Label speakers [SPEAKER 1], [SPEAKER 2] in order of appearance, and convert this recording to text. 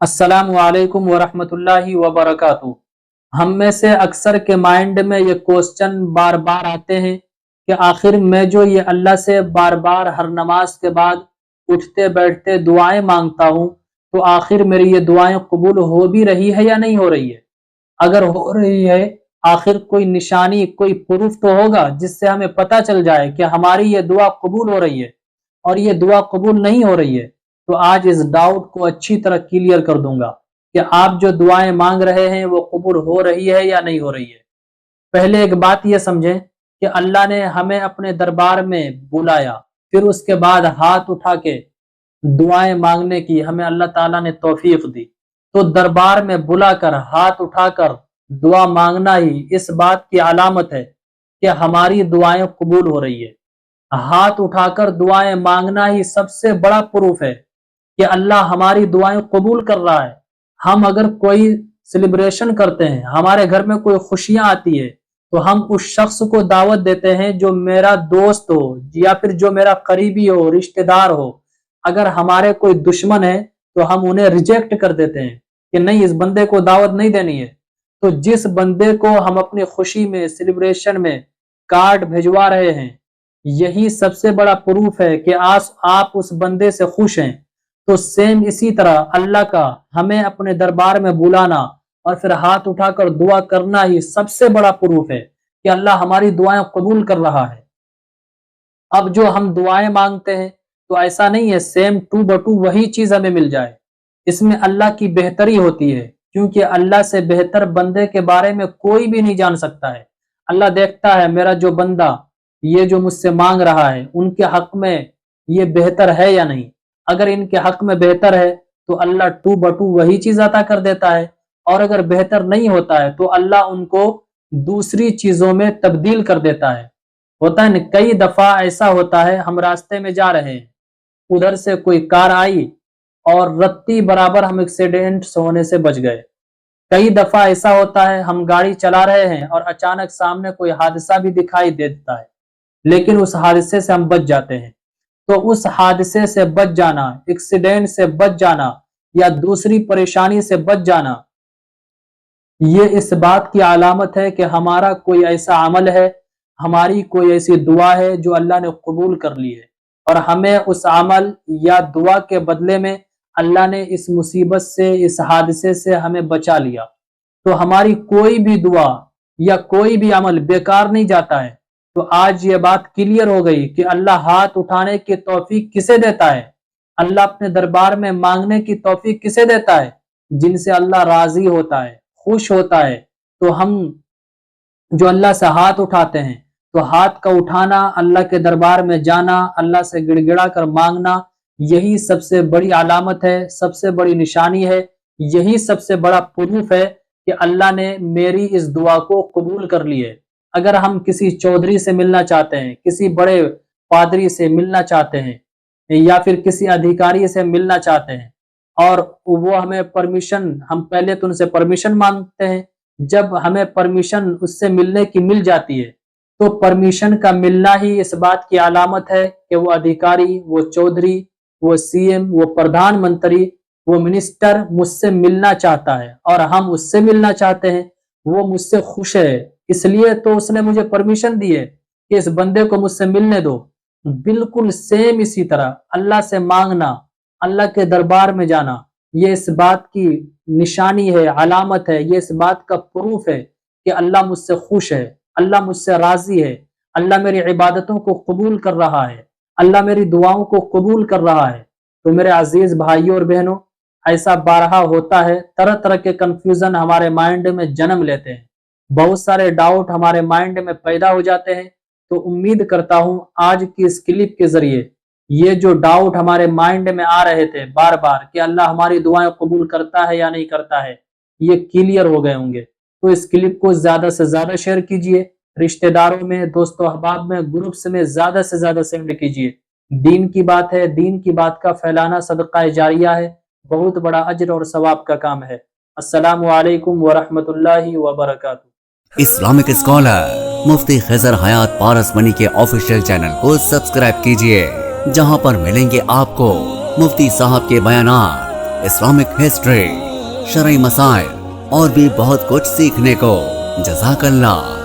[SPEAKER 1] अस्सलाम वालेकुम वरहमतुल्लाहि वबरकातुहू। हम में से अक्सर के माइंड में ये क्वेश्चन बार बार आते हैं कि आखिर मैं जो ये अल्लाह से बार बार हर नमाज के बाद उठते बैठते दुआएं मांगता हूँ, तो आखिर मेरी ये दुआएं कबूल हो भी रही है या नहीं हो रही है। अगर हो रही है, आखिर कोई निशानी, कोई प्रूफ तो होगा जिससे हमें पता चल जाए कि हमारी ये दुआ कबूल हो रही है और ये दुआ कबूल नहीं हो रही है। तो आज इस डाउट को अच्छी तरह क्लियर कर दूंगा कि आप जो दुआएं मांग रहे हैं वो कबूल हो रही है या नहीं हो रही है। पहले एक बात ये समझें कि अल्लाह ने हमें अपने दरबार में बुलाया, फिर उसके बाद हाथ उठा के दुआएं मांगने की हमें अल्लाह ताला ने तौफीक दी। तो दरबार में बुलाकर हाथ उठाकर दुआ मांगना ही इस बात की अलामत है कि हमारी दुआएं कबूल हो रही है। हाथ उठाकर दुआएं मांगना ही सबसे बड़ा प्रूफ है कि अल्लाह हमारी दुआएं कबूल कर रहा है। हम अगर कोई सेलिब्रेशन करते हैं, हमारे घर में कोई खुशियां आती है, तो हम उस शख्स को दावत देते हैं जो मेरा दोस्त हो या फिर जो मेरा करीबी हो, रिश्तेदार हो। अगर हमारे कोई दुश्मन है तो हम उन्हें रिजेक्ट कर देते हैं कि नहीं, इस बंदे को दावत नहीं देनी है। तो जिस बंदे को हम अपनी खुशी में, सेलिब्रेशन में कार्ड भिजवा रहे हैं, यही सबसे बड़ा प्रूफ है कि आप उस बंदे से खुश हैं। तो सेम इसी तरह अल्लाह का हमें अपने दरबार में बुलाना और फिर हाथ उठाकर दुआ करना ही सबसे बड़ा प्रूफ है कि अल्लाह हमारी दुआएं कबूल कर रहा है। अब जो हम दुआएं मांगते हैं तो ऐसा नहीं है सेम टू बटू वही चीज हमें मिल जाए। इसमें अल्लाह की बेहतरी होती है, क्योंकि अल्लाह से बेहतर बंदे के बारे में कोई भी नहीं जान सकता है। अल्लाह देखता है मेरा जो बंदा ये जो मुझसे मांग रहा है उनके हक में ये बेहतर है या नहीं। अगर इनके हक में बेहतर है तो अल्लाह टू बटू वही चीज अता कर देता है, और अगर बेहतर नहीं होता है तो अल्लाह उनको दूसरी चीजों में तब्दील कर देता है। होता है न, कई दफा ऐसा होता है, हम रास्ते में जा रहे हैं, उधर से कोई कार आई और रत्ती बराबर हम एक्सीडेंट होने से बच गए। कई दफा ऐसा होता है, हम गाड़ी चला रहे हैं और अचानक सामने कोई हादसा भी दिखाई देता है, लेकिन उस हादसे से हम बच जाते हैं। तो उस हादसे से बच जाना, एक्सीडेंट से बच जाना या दूसरी परेशानी से बच जाना, ये इस बात की अलामत है कि हमारा कोई ऐसा अमल है, हमारी कोई ऐसी दुआ है जो अल्लाह ने कबूल कर ली है, और हमें उस अमल या दुआ के बदले में अल्लाह ने इस मुसीबत से, इस हादसे से हमें बचा लिया। तो हमारी कोई भी दुआ या कोई भी अमल बेकार नहीं जाता है। तो आज ये बात क्लियर हो गई कि अल्लाह हाथ उठाने की तौफीक किसे देता है, अल्लाह अपने दरबार में मांगने की तौफीक किसे देता है, जिनसे अल्लाह राजी होता है, खुश होता है। तो हम जो अल्लाह से हाथ उठाते हैं, तो हाथ का उठाना, अल्लाह के दरबार में जाना, अल्लाह से गिड़गिड़ा कर मांगना, यही सबसे बड़ी अलामत है, सबसे बड़ी निशानी है, यही सबसे बड़ा प्रूफ है कि अल्लाह ने मेरी इस दुआ को कबूल कर ली है। अगर हम किसी चौधरी से मिलना चाहते हैं, किसी बड़े पादरी से मिलना चाहते हैं या फिर किसी अधिकारी से मिलना चाहते हैं, और वो हमें परमिशन, हम पहले तो उनसे परमिशन मांगते हैं। जब हमें परमिशन उससे मिलने की मिल जाती है, तो परमिशन का मिलना ही इस बात की अलामत है कि वो अधिकारी, वो चौधरी, वो सीएम, वो प्रधानमंत्री, वो मिनिस्टर मुझसे मिलना चाहता है और हम उससे मिलना चाहते हैं। वो मुझसे खुश है, इसलिए तो उसने मुझे परमिशन दी है कि इस बंदे को मुझसे मिलने दो। बिल्कुल सेम इसी तरह अल्लाह से मांगना, अल्लाह के दरबार में जाना, ये इस बात की निशानी है, अलामत है, ये इस बात का प्रूफ है कि अल्लाह मुझसे खुश है, अल्लाह मुझसे राजी है, अल्लाह मेरी इबादतों को कबूल कर रहा है, अल्लाह मेरी दुआओं को कबूल कर रहा है। तो मेरे अजीज भाइयों और बहनों, ऐसा बारहा होता है, तरह तरह के कंफ्यूजन हमारे माइंड में जन्म लेते हैं, बहुत सारे डाउट हमारे माइंड में पैदा हो जाते हैं। तो उम्मीद करता हूं आज की इस क्लिप के जरिए ये जो डाउट हमारे माइंड में आ रहे थे बार बार कि अल्लाह हमारी दुआएं कबूल करता है या नहीं करता है, ये क्लियर हो गए होंगे। तो इस क्लिप को ज्यादा से ज्यादा शेयर कीजिए, रिश्तेदारों में, दोस्तों अहबाब में, ग्रुप्स में ज्यादा से ज्यादा सेंड कीजिए। दीन की बात है, दीन की बात का फैलाना सदका जारिया है, बहुत बड़ा अजर और सवाब का काम है। अस्सलामु अलैकुम वरहमतुल्लाहि वबरकातुहू।
[SPEAKER 2] इस्लामिक स्कॉलर मुफ्ती खिजर हयात पारसमनी के ऑफिशियल चैनल को सब्सक्राइब कीजिए, जहां पर मिलेंगे आपको मुफ्ती साहब के बयानात, इस्लामिक हिस्ट्री, शरई मसाइल और भी बहुत कुछ सीखने को। जज़ाकल्लाह।